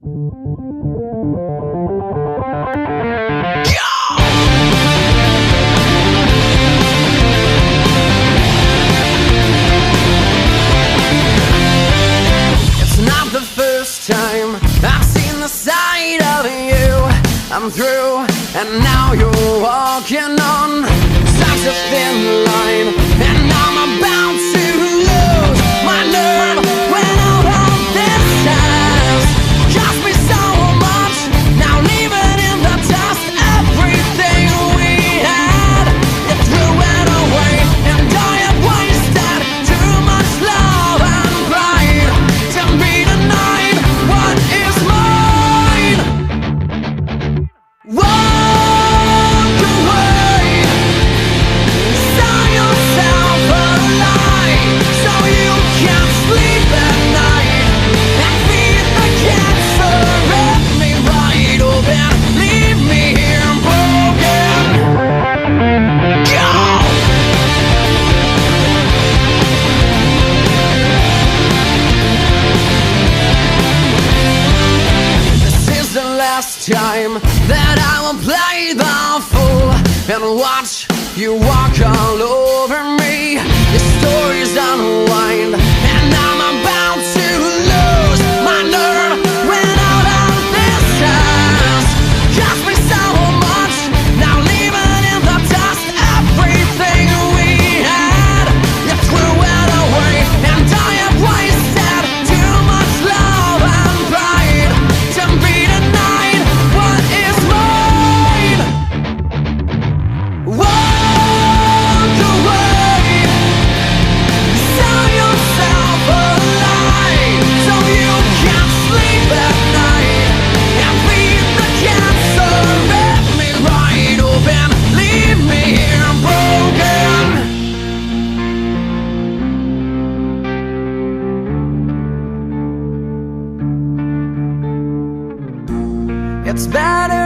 It's not the first time I've seen the side of you. I'm through, and now you're walking on such a thin line, and I'm about to lose my nerve when all of this has cost me so much. Now leaving in the dust everything we had. You threw it away, and I have wasted too much love and pride to be denied what is mine. Walk away, sign yourself alive, so you can sleep at night and feed the cancer in me right. Oh, then leave me here broken. Go! This is the last time that I will play the fool and watch you walk all over me. Your stories unwind, and I'm about to lose my nerve when all of this has cost me so much. Now leaving in the dust everything we had. You threw it away, and I have wasted too much love and pride to be denied what is mine. Walk away, sign yourself alive, so you can sleep at night and feed the cancer in me right. Open, leave me here broken. It's better